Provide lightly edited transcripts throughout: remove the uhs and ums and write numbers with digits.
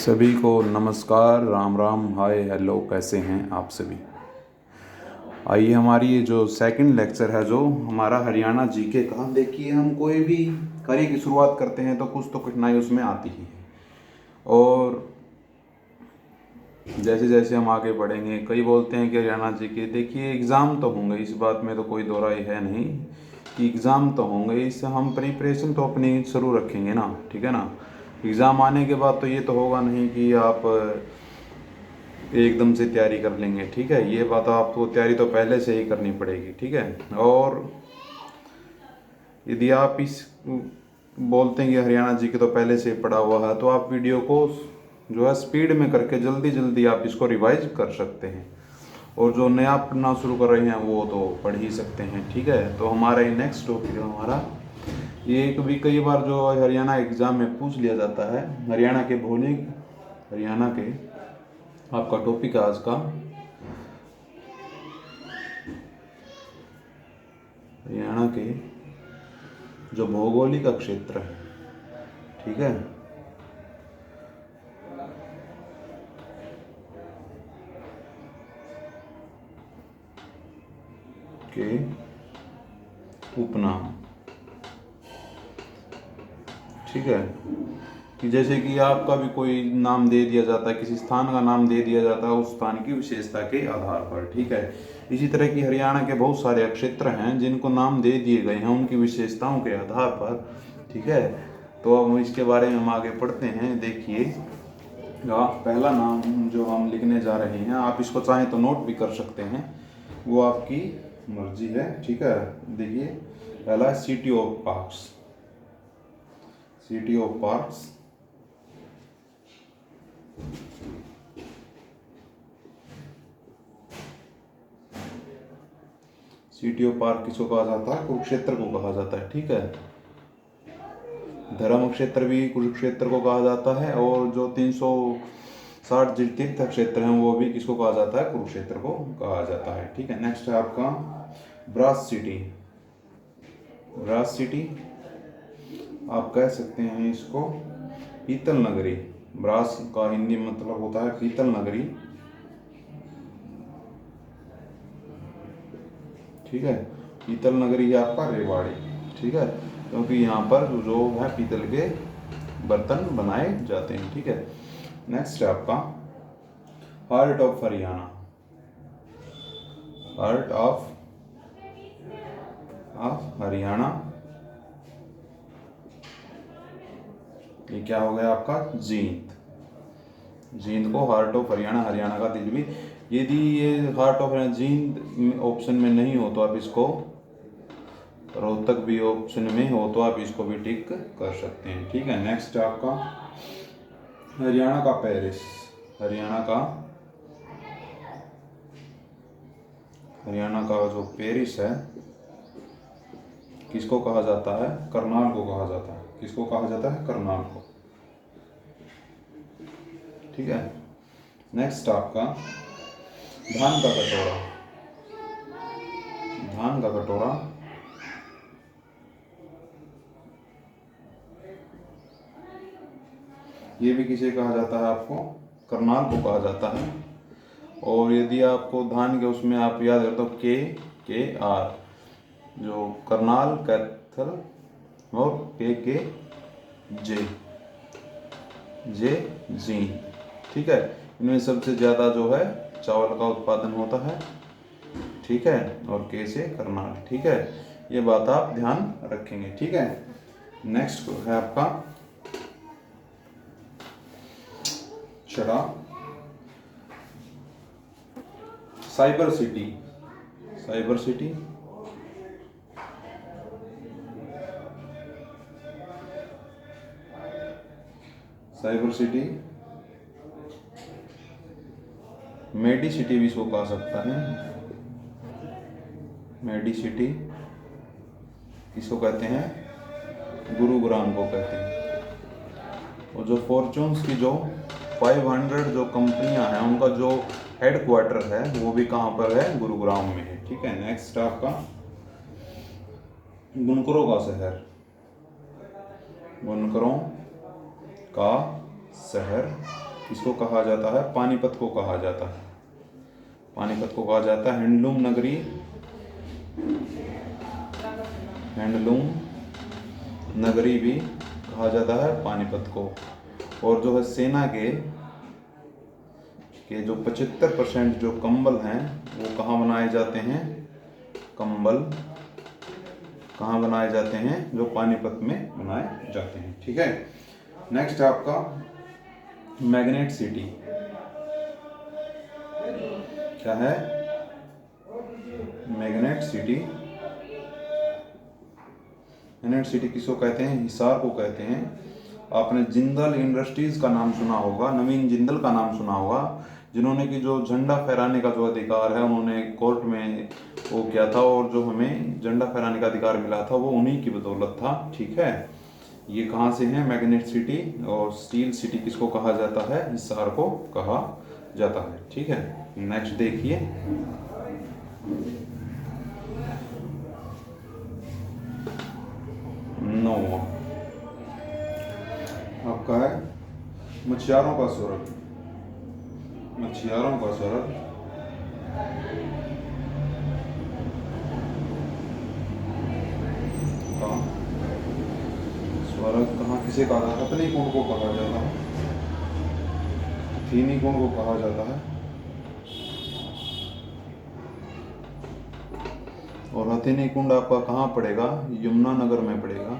सभी को नमस्कार, राम राम, हाय, हेलो, कैसे हैं आप सभी। आइए हमारी ये जो सेकंड लेक्चर है जो हमारा हरियाणा जीके का, देखिए हम कोई भी कार्य की शुरुआत करते हैं तो कुछ तो कठिनाई उसमें आती ही है। और जैसे जैसे हम आगे बढ़ेंगे, कई बोलते हैं कि हरियाणा जीके, देखिए एग्ज़ाम तो होंगे, इस बात में तो कोई दो राय है नहीं कि एग्ज़ाम तो होंगे। इससे हम प्रिपरेशन तो अपनी शुरू रखेंगे ना, ठीक है ना। एग्ज़ाम आने के बाद तो ये तो होगा नहीं कि आप एकदम से तैयारी कर लेंगे, ठीक है। ये बात आपको तैयारी तो पहले से ही करनी पड़ेगी, ठीक है। और यदि आप इस बोलते हैं कि हरियाणा जी के तो पहले से ही पढ़ा हुआ है, तो आप वीडियो को जो है स्पीड में करके जल्दी जल्दी आप इसको रिवाइज कर सकते हैं। और जो नया पढ़ना शुरू कर रहे हैं वो तो पढ़ ही सकते हैं, ठीक है। तो हमारा ये नेक्स्ट टॉपिक है हमारा, ये एक भी कई बार जो हरियाणा एग्ज़ाम में पूछ लिया जाता है, हरियाणा के भौगोलिक, हरियाणा के आपका टॉपिक है आज का हरियाणा के जो भौगोलिक क्षेत्र है, ठीक है। के उपनाम, ठीक है। कि जैसे कि आपका भी कोई नाम दे दिया जाता है, किसी स्थान का नाम दे दिया जाता है उस स्थान की विशेषता के आधार पर, ठीक है। इसी तरह की हरियाणा के बहुत सारे क्षेत्र हैं जिनको नाम दे दिए गए हैं उनकी विशेषताओं के आधार पर, ठीक है। तो अब इसके बारे में हम आगे पढ़ते हैं। देखिए पहला नाम जो हम लिखने जा रहे हैं, आप इसको चाहें तो नोट भी कर सकते हैं, वो आपकी मर्जी है, ठीक है। देखिए पहला city of parks, city of parks, city of park किसको कहा जाता है? कुरुक्षेत्र को कहा जाता है, ठीक है। धर्म क्षेत्र भी कुरुक्षेत्र को कहा जाता है, और जो 360 जो तीर्थ क्षेत्र हैं वो भी किसको कहा जाता है? कुरुक्षेत्र को कहा जाता है, ठीक है। नेक्स्ट है आपका ब्रास सिटी, ब्रास सिटी आप कह सकते हैं इसको पीतल नगरी। ब्रास का हिंदी मतलब होता है पीतल नगरी, ठीक है। पीतल नगरी है आपका रेवाड़ी, ठीक है, क्योंकि यहाँ पर जो है पीतल के बर्तन बनाए जाते हैं, ठीक है। नेक्स्ट है आपका heart of Haryana, heart of Haryana, ये क्या हो गया आपका? जींद, जींद को हार्ट ऑफ हरियाणा, हरियाणा का दिल भी। यदि ये heart of Haryana Jind option में नहीं हो तो आप इसको, रोहतक भी ऑप्शन में हो तो आप इसको भी टिक कर सकते हैं, ठीक है। नेक्स्ट आपका हरियाणा का पेरिस, हरियाणा का जो पेरिस है किसको कहा जाता है? करनाल को कहा जाता है। किसको कहा जाता है? करनाल को, ठीक है। नेक्स्ट आपका धान का कटोरा, धान का कटोरा, ये भी किसे कहा जाता है? आपको करनाल को कहा जाता है। और यदि आपको धान के उसमें आप याद रखते हो के आर, जो करनाल, कैथल और के जे जी, ठीक है। इनमें सबसे ज़्यादा जो है चावल का उत्पादन होता है, ठीक है, और के से करनाल, ठीक है। ये बात आप ध्यान रखेंगे, ठीक है। नेक्स्ट है आपका चढ़ा cyber city, cyber city, cyber city, Medicity भी इसको कहा सकता है। मेडी सिटी किसको कहते हैं? गुरुग्राम को कहते हैं। और जो फॉर्चून्स की जो 500 जो कंपनियां हैं उनका जो हेडक्वार्टर है वो भी कहाँ पर है? गुरुग्राम में है, ठीक है। नेक्स्ट आपका बुनकरों का शहर, बुनकरों का शहर, किसको कहा जाता है? पानीपत को कहा जाता है। पानीपत को कहा जाता है हैंडलूम नगरी, हैंडलूम नगरी भी कहा जाता है पानीपत को। और जो है सेना के जो 75% जो कंबल हैं वो कहाँ बनाए जाते हैं? कंबल कहाँ बनाए जाते हैं? जो पानीपत में बनाए जाते हैं। ठीक है, नेक्स्ट है आपका मैग्नेट सिटी। क्या है? Magnet city. मैग्नेट सिटी किसको कहते हैं? हिसार को कहते हैं। आपने जिंदल इंडस्ट्रीज का नाम सुना होगा, नवीन जिंदल का नाम सुना होगा, जिन्होंने कि जो झंडा फहराने का जो अधिकार है उन्होंने कोर्ट में वो किया था, और जो हमें झंडा फहराने का अधिकार मिला था वो उन्हीं की बदौलत था। ठीक है, ये कहाँ से है? Magnet city. और स्टील सिटी किसको कहा जाता है? हिसार को कहा जाता है। ठीक है, नेक्स्ट देखिए। नो आपका है मछियारों का स्वर्ग। मछियारों का स्वर्ग का स्वर्ग कहाँ किसे कहा जाता है? हथनी कुंड को कहा जाता है। हथनी कुंड को कहा जाता है। और हथनी कुंड आपका कहाँ पड़ेगा? यमुनानगर में पड़ेगा।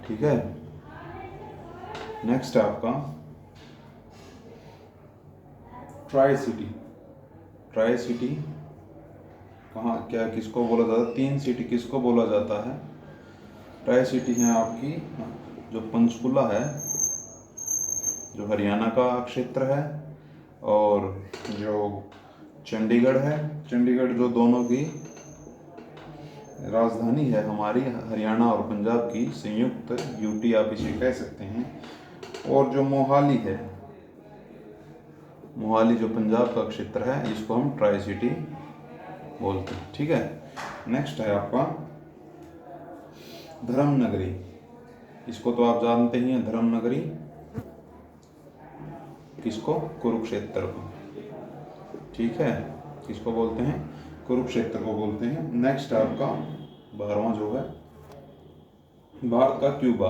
ठीक है, नेक्स्ट है आपका ट्राई सिटी। ट्राई सिटी कहाँ क्या किसको बोला जाता है? 3 सिटी किसको बोला जाता है? ट्राई सिटी है आपकी जो पंचकुला है, जो हरियाणा का क्षेत्र है, और जो चंडीगढ़ है, चंडीगढ़ जो दोनों की राजधानी है हमारी हरियाणा और पंजाब की संयुक्त यूटी आप इसे कह सकते हैं। और जो मोहाली है, मोहाली जो पंजाब का क्षेत्र है, इसको हम ट्राई सिटी बोलते हैं। ठीक है, नेक्स्ट है आपका धर्म नगरी। इसको तो आप जानते ही हैं, धर्म नगरी किसको? कुरुक्षेत्र को। ठीक है, किसको बोलते हैं? कुरुक्षेत्र को बोलते हैं। नेक्स्ट आपका 12वां जो है भारत का क्यूबा।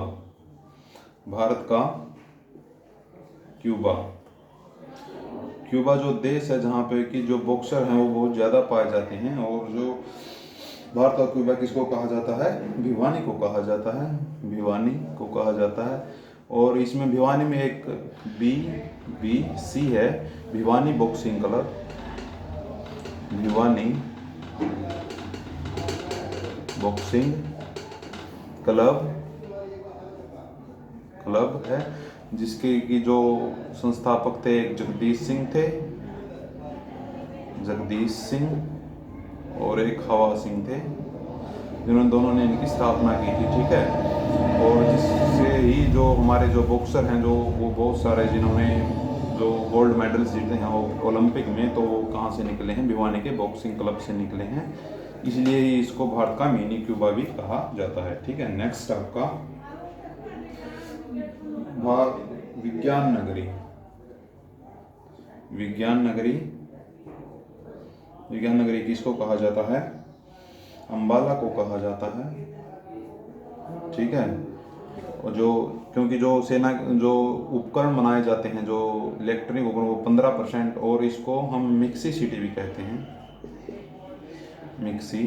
भारत का क्यूबा। क्यूबा जो देश है जहाँ पे कि जो बॉक्सर हैं वो बहुत ज़्यादा पाए जाते हैं। और जो भारत का क्यूबा किसको कहा जाता है? भिवानी को कहा जाता है। भिवानी को कहा जाता है। और इसमें भिवानी में एक BBC है, Bhiwani boxing club. Bhiwani boxing club है, जिसके की जो संस्थापक थे एक जगदीश सिंह थे, जगदीश सिंह और एक हवा सिंह थे, जिन्होंने दोनों ने इनकी स्थापना की थी। ठीक है, और जिससे ही जो हमारे जो बॉक्सर हैं जो वो बहुत सारे जिन्होंने जो गोल्ड मेडल्स जीते हैं ओलंपिक में, तो वो कहाँ से निकले हैं? भिवानी के बॉक्सिंग क्लब से निकले हैं। इसलिए ही इसको भारत का मिनी क्यूबा भी कहा जाता है। ठीक है, नेक्स्ट आपका विज्ञान नगरी। विज्ञान नगरी। विज्ञान नगरी किसको कहा जाता है? अंबाला को कहा जाता है। ठीक है, और जो क्योंकि जो सेना जो उपकरण बनाए जाते हैं जो इलेक्ट्रॉनिक उपकरण वो 15%, और इसको हम मिक्सी सिटी भी कहते हैं। मिक्सी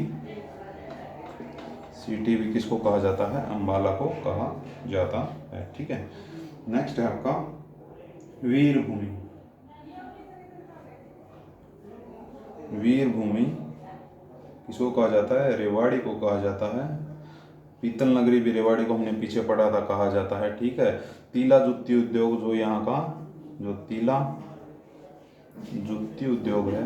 सिटी भी किसको कहा जाता है? अंबाला को कहा जाता है। ठीक है, नेक्स्ट है आपका वीरभूमि। वीरभूमि किसको कहा जाता है? रेवाड़ी को कहा जाता है। पीतल नगरी भी रेवाड़ी को हमने पीछे पढ़ा था, कहा जाता है। ठीक है, तीला जुत्ती उद्योग जो यहाँ का जो तीला जुत्ती उद्योग है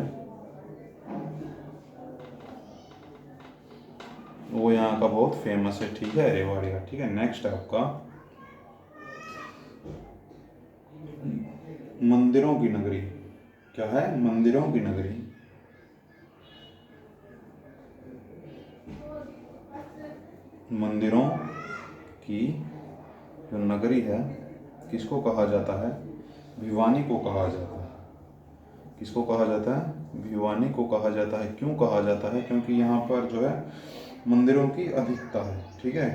वो यहाँ का बहुत फेमस है। ठीक है, रेवाड़ी का। ठीक है, नेक्स्ट है आपका मंदिरों की नगरी। क्या है? मंदिरों की नगरी। मंदिरों की जो नगरी है किसको कहा जाता है? भिवानी को कहा जाता है। किसको कहा जाता है? भिवानी को कहा जाता है। क्यों कहा जाता है? क्योंकि यहाँ पर जो है मंदिरों की अधिकता है, ठीक है,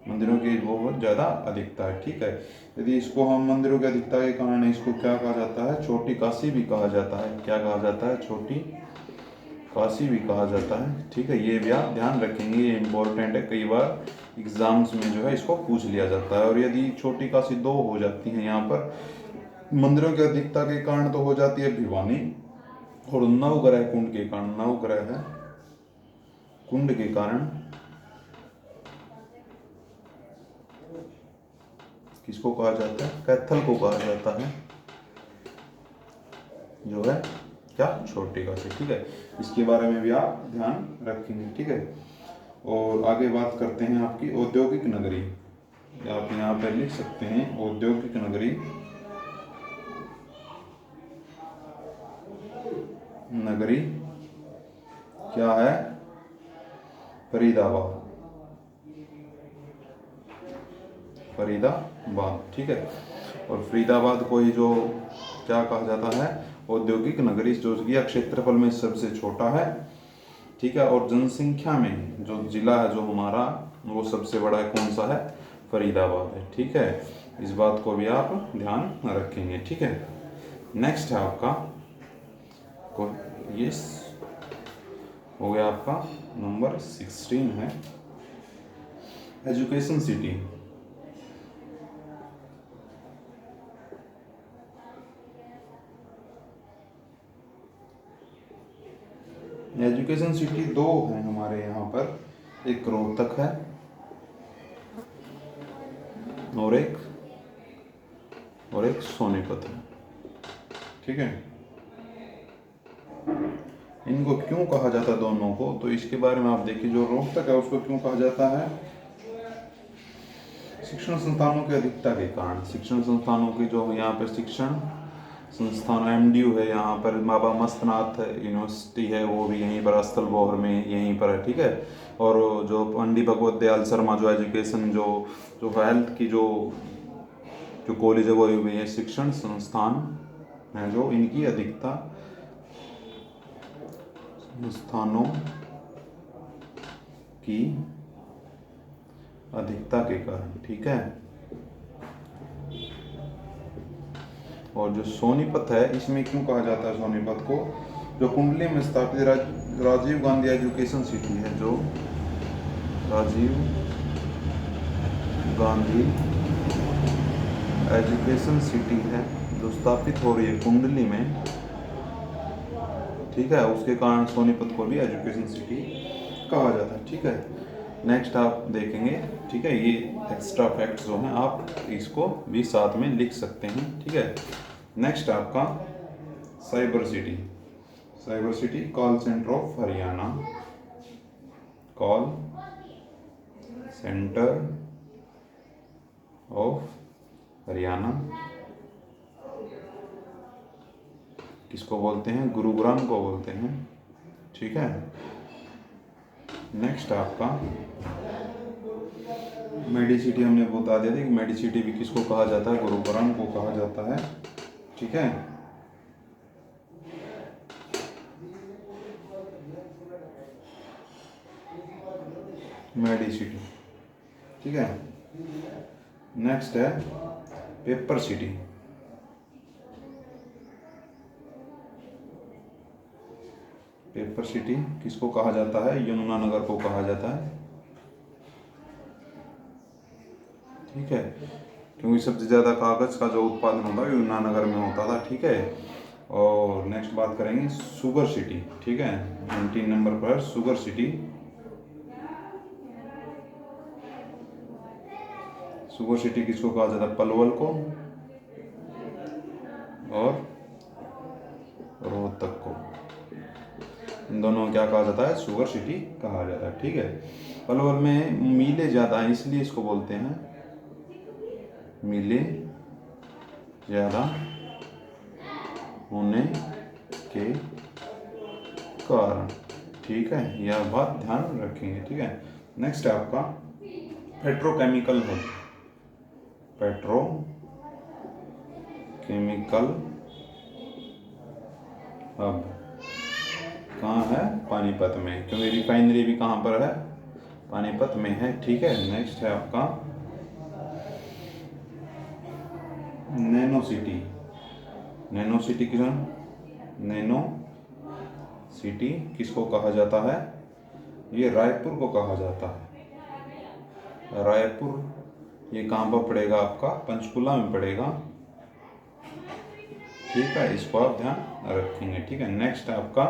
मंदिरों की बहुत ज़्यादा अधिकता है, ठीक है। यदि इसको हम मंदिरों की अधिकता के कारण इसको क्या कहा जाता है? छोटी काशी भी कहा जाता है। क्या कहा जाता है? छोटी काशी भी कहा जाता है, ठीक है। ये भी आप ध्यान रखेंगे, ये इम्पोर्टेंट है, कई बार एग्जाम्स में जो है इसको पूछ लिया जाता है। और यदि छोटी काशी दो हो जाती हैं यहाँ पर मंदिरों की अधिकता के कारण, तो हो जाती है भिवानी, और नवग्रह कुंड के कारण, नवग्रह कुंड के कारण किसको कहा जाता है? कैथल को कहा जाता है, जो है क्या? छोटी काशी, ठीक है। इसके बारे में भी आप ध्यान रखेंगे, ठीक है। और आगे बात करते हैं आपकी औद्योगिक नगरी। आप यहाँ पर लिख सकते हैं औद्योगिक नगरी। नगरी क्या है? फरीदाबाद, फरीदाबाद, ठीक है। और फरीदाबाद को ही जो क्या कहा जाता है? औद्योगिक नगरी, जो कि क्षेत्रफल में सबसे छोटा है, ठीक है। और जनसंख्या में जो जिला है जो हमारा, वो सबसे बड़ा है, कौन सा है? फरीदाबाद है, ठीक है। इस बात को भी आप ध्यान रखेंगे, ठीक है। नेक्स्ट है आपका ये हो गया आपका नंबर 16 है एजुकेशन सिटी। एजुकेशन सिटी दो है हमारे यहाँ पर, एक रोहतक है और एक सोनीपत है, ठीक है। इनको क्यों कहा जाता है दोनों को? तो इसके बारे में आप देखिए, जो रोहतक है उसको क्यों कहा जाता है? शिक्षण संस्थानों की अधिकता के कारण। शिक्षण संस्थानों की जो यहाँ पर शिक्षण संस्थान MDU है, यहाँ पर बाबा मस्तनाथ यूनिवर्सिटी है, वो भी यहीं पर स्थल बोहर में यहीं पर है, ठीक है। और जो पंडित भगवत दयाल शर्मा जो एजुकेशन जो जो हेल्थ की जो कॉलेज है, वो भी है शिक्षण संस्थान है, जो इनकी अधिकता संस्थानों की अधिकता के कारण, ठीक है। और जो सोनीपत है, इसमें क्यों कहा जाता है सोनीपत को? जो कुंडली में स्थापित राजीव गांधी एजुकेशन सिटी है, जो राजीव गांधी एजुकेशन सिटी है, जो स्थापित हो रही है कुंडली में, ठीक है, उसके कारण सोनीपत को भी एजुकेशन सिटी कहा जाता है, ठीक है। नेक्स्ट आप देखेंगे, ठीक है, ये एक्स्ट्रा फैक्ट्स जो हैं आप इसको भी साथ में लिख सकते हैं, ठीक है। नेक्स्ट आपका cyber city. Cyber city call centre of Haryana, call centre of Haryana किसको बोलते हैं? गुरुग्राम को बोलते हैं, ठीक है। नेक्स्ट आपका मेडिसिटी, हमने बता दिया था कि मेडिसिटी भी किसको कहा जाता है? गुरुग्राम को कहा जाता है, ठीक है। मेडिसिटी, ठीक है। नेक्स्ट है पेपर सिटी। पेपर सिटी किसको कहा जाता है? यमुनानगर को कहा जाता है, ठीक है, क्योंकि सबसे ज़्यादा कागज़ का जो उत्पादन होता है यमुनानगर में होता था, ठीक है। और नेक्स्ट बात करेंगे शुगर सिटी, ठीक है, 19 नंबर पर शुगर सिटी। शुगर सिटी किसको कहा जाता है? पलवल को और रोहतक को, इन दोनों को क्या कहा जाता है? शुगर सिटी कहा जाता है, ठीक है। पलवल में मीले ज़्यादा हैं, इसलिए इसको बोलते हैं मीले ज़्यादा होने के कारण, ठीक है, यह बात ध्यान रखेंगे, ठीक है। नेक्स्ट है आपका petrochemical hub. Petrochemical chemical hub कहाँ है? पानीपत में, क्योंकि रिफाइनरी भी कहाँ पर है? पानीपत में है। ठीक है, नेक्स्ट है आपका nano city. Nano city nano city किसको कहा जाता है? ये रायपुर को कहा जाता है। रायपुर ये कहाँ पर पड़ेगा? आपका पंचकुला में पड़ेगा। ठीक है, इसको आप ध्यान रखेंगे। ठीक है, नेक्स्ट है आपका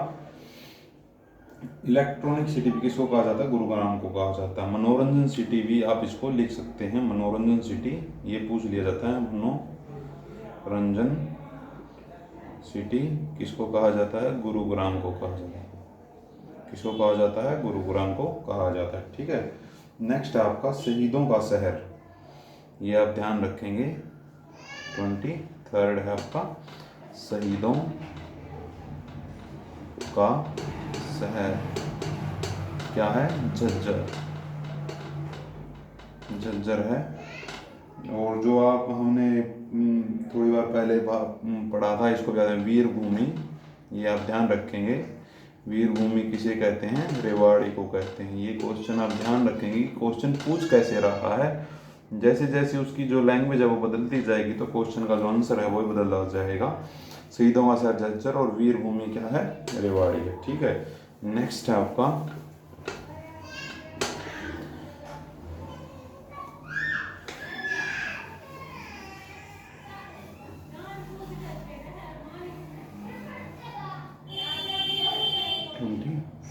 इलेक्ट्रॉनिक सिटी भी किसको कहा जाता है? गुरुग्राम को कहा जाता है। मनोरंजन सिटी भी आप इसको लिख सकते हैं, मनोरंजन सिटी, ये पूछ लिया जाता है। मनोरंजन सिटी किसको कहा जाता है? गुरुग्राम को कहा जाता है। किसको कहा जाता है? गुरुग्राम को कहा जाता है। ठीक है, नेक्स्ट है आपका शहीदों का शहर, ये आप ध्यान रखेंगे। 23 है आपका शहीदों का शहर, क्या है? झज्जर। झज्जर है। और जो आप हमने थोड़ी बार पहले पढ़ा था, इसको कहते हैं वीर भूमि, ये आप ध्यान रखेंगे। वीर भूमि किसे कहते हैं? रेवाड़ी को कहते हैं। ये क्वेश्चन आप ध्यान रखेंगे। क्वेश्चन पूछ कैसे रहा है, जैसे जैसे उसकी जो लैंग्वेज है वो बदलती जाएगी तो क्वेश्चन का जो आंसर है वो बदल जाएगा। शहीदों का शहर झज्जर और वीर भूमि क्या है? रेवाड़ी है। ठीक है, नेक्स्ट है आपका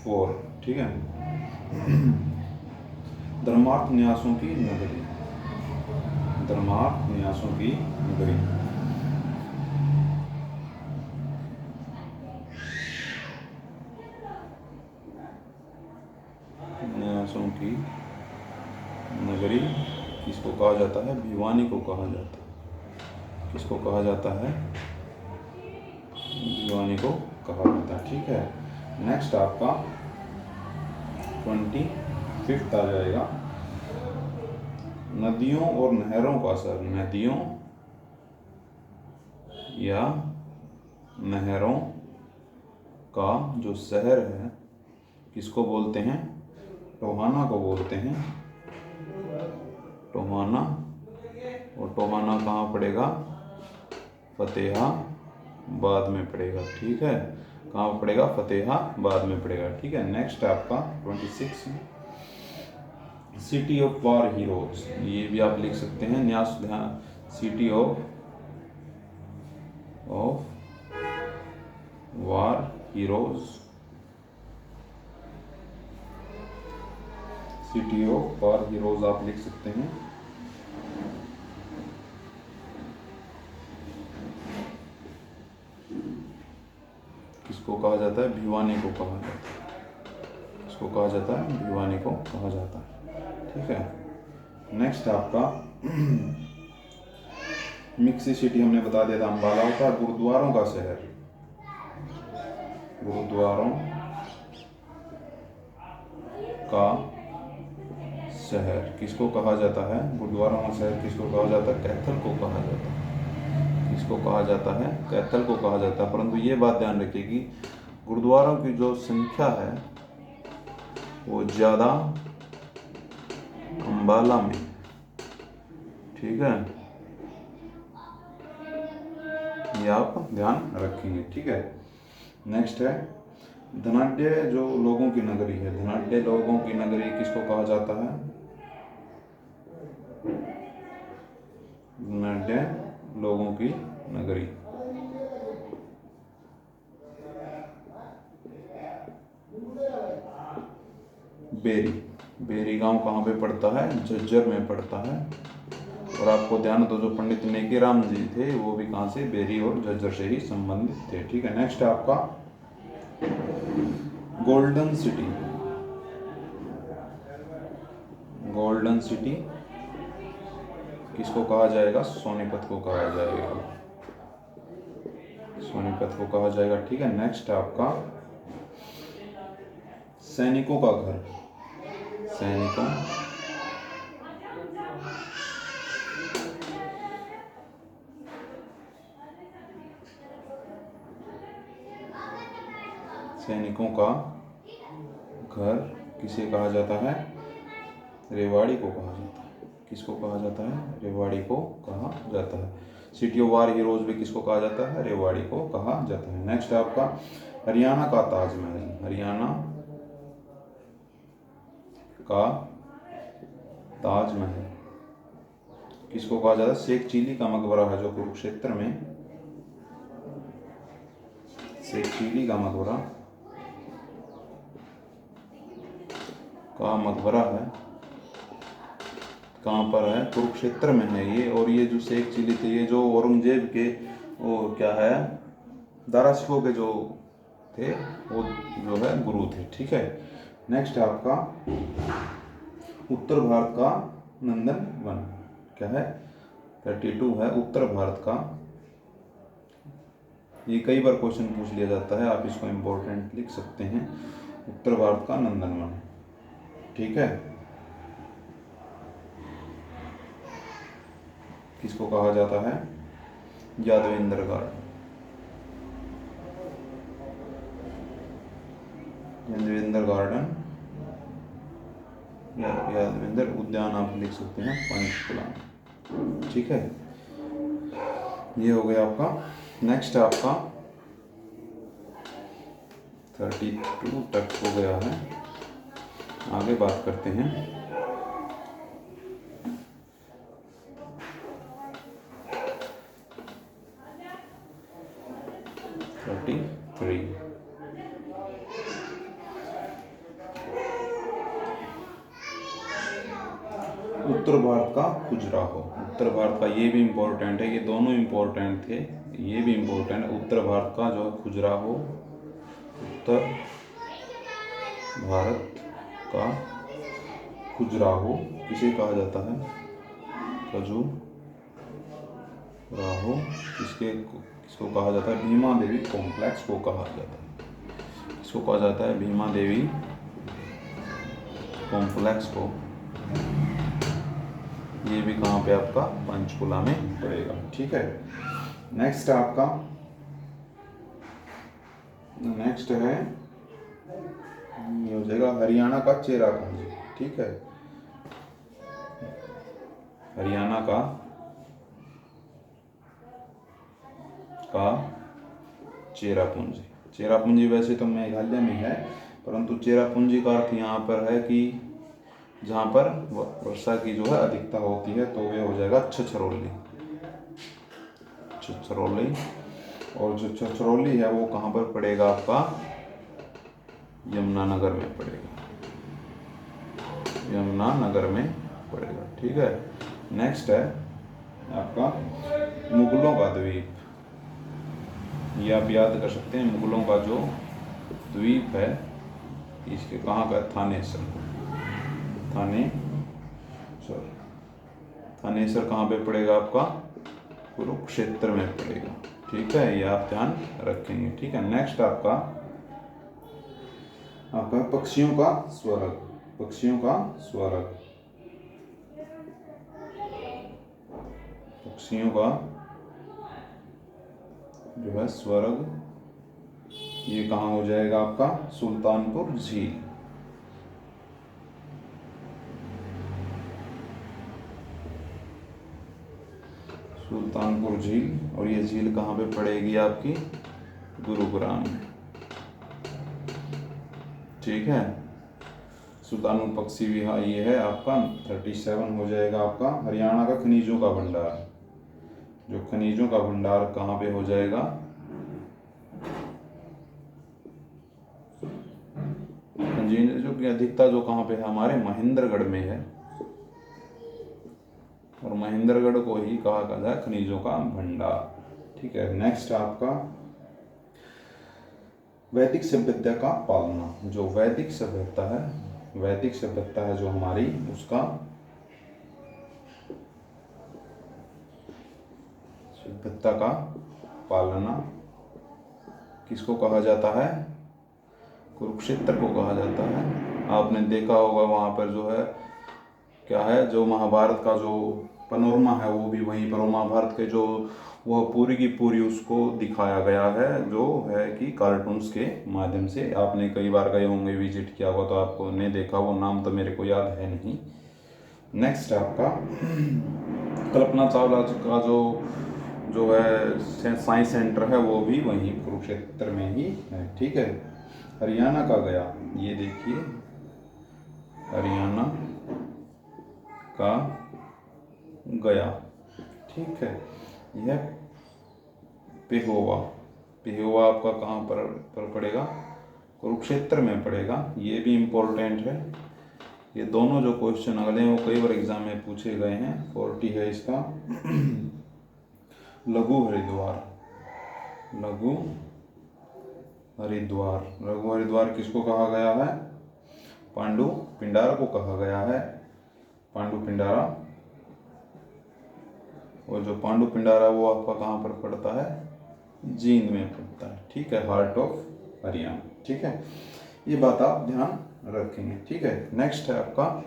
फोर। ठीक है, धर्मार्थ न्यासों की नगरी। धर्मार्थ न्यासों की नगरी, न्यासों की नगरी किसको कहा जाता है? भिवानी को कहा जाता है। किसको कहा जाता है? भिवानी को कहा जाता है। ठीक है, नेक्स्ट आपका 25 आ जाएगा नदियों और नहरों का शहर। नदियों या नहरों का जो शहर है किसको बोलते हैं? टोहाना को बोलते हैं। टोहाना, और टोहाना कहाँ पड़ेगा? फतेहाबाद में पड़ेगा। ठीक है, कहाँ पड़ेगा? फतेहाबाद में पड़ेगा। ठीक है, नेक्स्ट आपका 26 सिटी ऑफ वार हीरोज, ये भी आप लिख सकते हैं। न्यास ध्यान, city of war heroes, city of war heroes आप लिख सकते हैं। किसको कहा जाता है? भिवानी को कहा जाता है। किसको कहा जाता है? भिवानी को कहा जाता है। ठीक है, नेक्स्ट आपका मिक्सी सिटी हमने बता दिया था, अम्बाला होता है। गुरुद्वारों का शहर, गुरुद्वारों का शहर किसको कहा जाता है? गुरुद्वारों का शहर किसको कहा जाता है? कैथल को कहा जाता है। किसको कहा जाता है? कैथल को कहा जाता है। परंतु ये बात ध्यान रखिए कि गुरुद्वारों की जो संख्या है वो ज़्यादा अम्बाला में। ठीक है, ये आप ध्यान रखेंगे। ठीक है, नेक्स्ट है धनाढ्य जो लोगों की नगरी है। धनाढ्य लोगों की नगरी किसको कहा जाता है? धनाढ्य लोगों की नगरी, बेरी। बेरी गांव कहाँ पे पड़ता है? झज्जर में पड़ता है। और आपको ध्यान तो जो पंडित नेकीराम जी थे वो भी कहाँ से? बेरी और झज्जर से ही संबंधित थे। ठीक है, नेक्स्ट है आपका गोल्डन सिटी। गोल्डन सिटी किसको कहा जाएगा? सोनीपत को कहा जाएगा। सोनीपत को कहा जाएगा। ठीक है, नेक्स्ट है आपका सैनिकों का घर। सैनिकों सैनिकों का घर किसे कहा जाता है? रेवाड़ी को कहा जाता है। किसको कहा जाता है? रेवाड़ी को कहा जाता है। सिटी ऑफ वार हीरोज भी किसको कहा जाता है? रेवाड़ी को कहा जाता है। नेक्स्ट आपका हरियाणा का ताजमहल। हरियाणा का ताजमहल किसको कहा जाता है? शेख चिली का मकबरा है जो कुरुक्षेत्र में, शेख चिली का मकबरा है, कहाँ पर है? कुरुक्षेत्र में है ये। और ये जो शेख चिली थे, ये जो औरंगजेब के वो क्या है, दारा शिकोह के जो थे, वो जो है गुरु थे। ठीक है। नेक्स्ट आपका उत्तर भारत का नंदन वन क्या है? 32 है उत्तर भारत का। ये कई बार क्वेश्चन पूछ लिया जाता है, आप इसको इम्पोर्टेंट लिख सकते हैं। उत्तर भारत का नंदन वन। ठीक है। किसको कहा जाता है? यादवेंद्र गार्डन। यादवेंद्र गार्डन, यादवेंद्र उद्यान आप लिख सकते हैं पंचकुला। ठीक है। ये हो गया आपका। नेक्स्ट आपका 32 तक हो गया है। आगे बात करते हैं। उत्तर भारत का खजुराहो। उत्तर भारत का, ये भी इम्पोर्टेंट है, ये दोनों इम्पोर्टेंट थे, ये भी इम्पोर्टेंट है। उत्तर भारत का जो है खजुराहो, उत्तर भारत का खजुराहो किसे कहा जाता है? खजुराहो किसको कहा जाता है? भीमा देवी कॉम्प्लेक्स को कहा जाता है। किसको कहा जाता है? भीमा देवी कॉम्प्लेक्स को। ये भी कहाँ पे आपका? पंचकुला में पड़ेगा। ठीक है। नेक्स्ट आपका नेक्स्ट है, ये हो जाएगा हरियाणा का चेरापूंजी। ठीक है। हरियाणा का चेरापूंजी। चेरापूंजी वैसे तो मेघालय में है, परंतु चेरापूंजी का अर्थ यहाँ पर है कि जहाँ पर वर्षा की जो है अधिकता होती है, तो ये हो जाएगा छछरौली। छछरौली। और जो छछरौली है वो कहाँ पर पड़ेगा आपका? यमुनानगर में पड़ेगा। यमुनानगर में पड़ेगा। ठीक है। नेक्स्ट है आपका मुगलों का द्वीप। ये आप याद कर सकते हैं, मुगलों का जो द्वीप है, इसके कहाँ का? थानेसर कहाँ पे पड़ेगा आपका? कुरुक्षेत्र में पड़ेगा। ठीक है। ये आप ध्यान रखेंगे। ठीक है। नेक्स्ट आपका पक्षियों का स्वर्ग। पक्षियों का स्वर्ग। पक्षियों का जो है स्वर्ग, ये कहाँ हो जाएगा आपका? सुल्तानपुर झील। सुल्तानपुर झील। और ये झील कहाँ पे पड़ेगी आपकी? गुरुग्राम में। ठीक है। सुल्तानपुर पक्षी विहार ये है आपका। 37 हो जाएगा आपका हरियाणा का खनिजों का भंडार। जो खनिजों का भंडार कहाँ पे हो जाएगा? खनिजों की अधिकता जो कहाँ पे है? हमारे महेंद्रगढ़ में है। और महेंद्रगढ़ को ही कहा जाता है खनिजों का भंडार। ठीक है। नेक्स्ट आपका वैदिक सभ्यता का पालना। जो वैदिक सभ्यता है जो हमारी, उसका सभ्यता का पालना किसको कहा जाता है? कुरुक्षेत्र को कहा जाता है। आपने देखा होगा वहाँ पर जो है क्या है, जो महाभारत का जो पनोरमा है वो भी वहीं पर, महाभारत के जो वह पूरी की पूरी उसको दिखाया गया है, जो है कि कार्टून्स के माध्यम से। आपने कई बार गए होंगे, विजिट किया होगा, तो आपको नहीं देखा, वो नाम तो मेरे को याद है नहीं। नेक्स्ट है आपका कल्पना चावला का जो जो है साइंस सेंटर है, वो भी वहीं कुरुक्षेत्र में ही है, ठीक है। हरियाणा का गया, ये देखिए हरियाणा का गया, ठीक है। यह पेहोवा, पेहोवा आपका कहाँ पर पड़ेगा, कुरुक्षेत्र में पड़ेगा, ये भी इम्पोर्टेंट है। ये दोनों जो क्वेश्चन अगले हैं वो कई बार एग्जाम में पूछे गए हैं। 40 है इसका। लघु हरिद्वार, लघु हरिद्वार, लघु हरिद्वार किसको कहा गया है, पांडु पिंडारा को कहा गया है, पांडु पिंडारा। और जो पांडु पिंडारा वो आपका कहाँ पर पड़ता है, जींद में पड़ता है, ठीक है, हार्ट ऑफ हरियाणा, ठीक है। ये बात आप ध्यान रखेंगे, ठीक है। नेक्स्ट है आपका,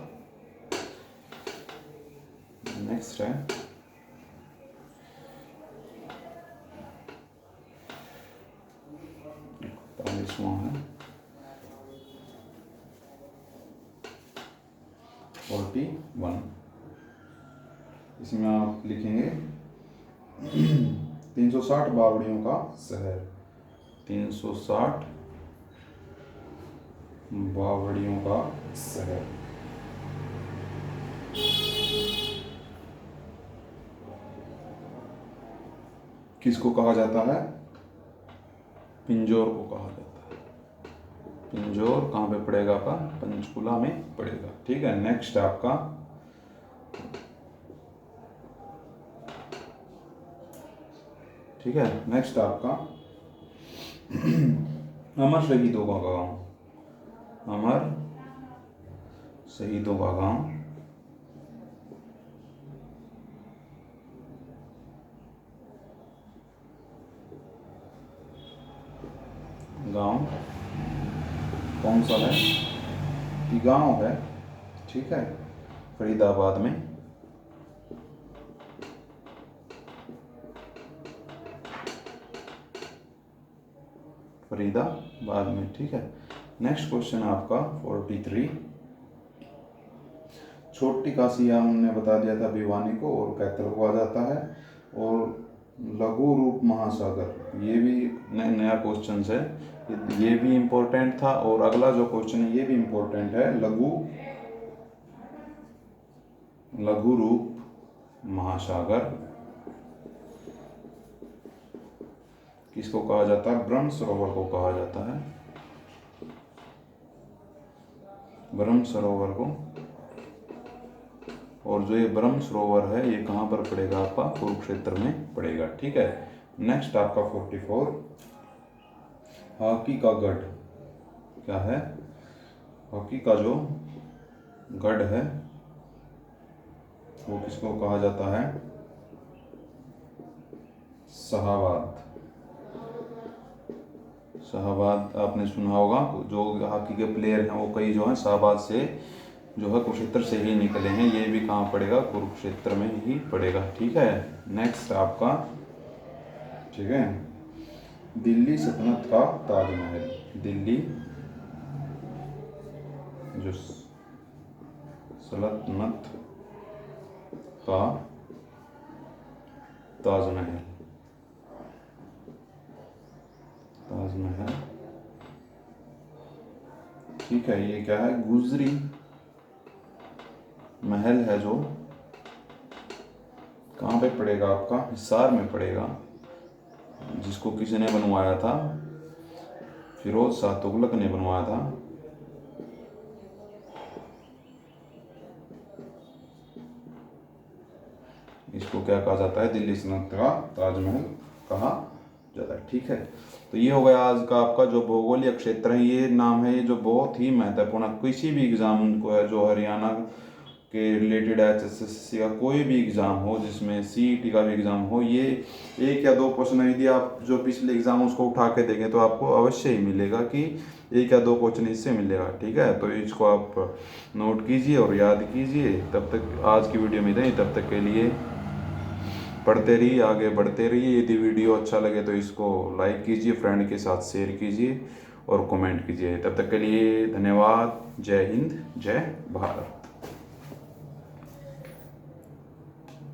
नेक्स्ट है 45वां है 41। इसमें आप लिखेंगे 360 बावड़ियों का शहर, 360 बावड़ियों का शहर। किसको कहा जाता है, पिंजौर को कहा जाता है। पिंजौर कहाँ पे पड़ेगा आपका, पंचकुला में पड़ेगा, ठीक है। नेक्स्ट आपका ठीक है, नेक्स्ट आपका अमर शहीदों का गांव, अमर शहीदों का गांव, गांव कौन सा है, ये गांव है, ठीक है, फरीदाबाद में। फरीदाबाद में, ठीक है। नेक्स्ट क्वेश्चन आपका 43। छोटी काशी हमने बता दिया था भिवानी को और कैथल को आ जाता है। और लघु रूप महासागर, ये भी नया क्वेश्चन है, ये भी इम्पोर्टेंट था। और अगला जो क्वेश्चन है ये भी इम्पोर्टेंट है, लघु रूप महासागर किसको कहा जाता है, ब्रह्म सरोवर को कहा जाता है, ब्रह्म सरोवर को। और जो ये ब्रह्म सरोवर है ये कहाँ पर पड़ेगा आपका, कुरुक्षेत्र में पड़ेगा, ठीक है। नेक्स्ट आपका 44। हॉकी का गढ़ क्या है, हॉकी का जो गढ़ है वो किसको कहा जाता है, शाहाबाद। शाहाबाद आपने सुना होगा, जो हॉकी के प्लेयर हैं वो कई जो हैं शाहाबाद से जो है कुरुक्षेत्र से ही निकले हैं। ये भी कहाँ पड़ेगा, कुरुक्षेत्र में ही पड़ेगा, ठीक है। नेक्स्ट आपका, ठीक है, दिल्ली सल्तनत का ताजमहल, दिल्ली जो सल्तनत का ताजमहल, ताजमहल, ठीक है। ये क्या है, गुजरी महल है, जो कहाँ पे पड़ेगा आपका, हिसार में पड़ेगा, जिसको किसी ने बनवाया था, फिरोज शाह तुगलक ने बनवाया था। इसको क्या कहा जाता है, दिल्ली सल्तनत का ताजमहल कहा जाता है, ठीक है। तो ये हो गया आज का आपका जो भौगोलिक क्षेत्र है, ये नाम है, ये जो बहुत ही महत्वपूर्ण, किसी भी एग्जाम को है जो हरियाणा के रिलेटेड HSSC का कोई भी एग्ज़ाम हो, जिसमें CET का भी एग्ज़ाम हो, ये 1 या 2 क्वेश्चन यदि आप जो पिछले एग्ज़ाम उसको उठा के देखें तो आपको अवश्य ही मिलेगा कि 1 या 2 क्वेश्चन इससे मिलेगा। ठीक है, तो इसको आप नोट कीजिए और याद कीजिए। तब तक आज की वीडियो में इतना ही, तब तक के लिए पढ़ते रहिए, आगे बढ़ते रहिए। यदि वीडियो अच्छा लगे तो इसको लाइक कीजिए, फ्रेंड के साथ शेयर कीजिए और कमेंट कीजिए। तब तक के लिए धन्यवाद। जय हिंद, जय भारत।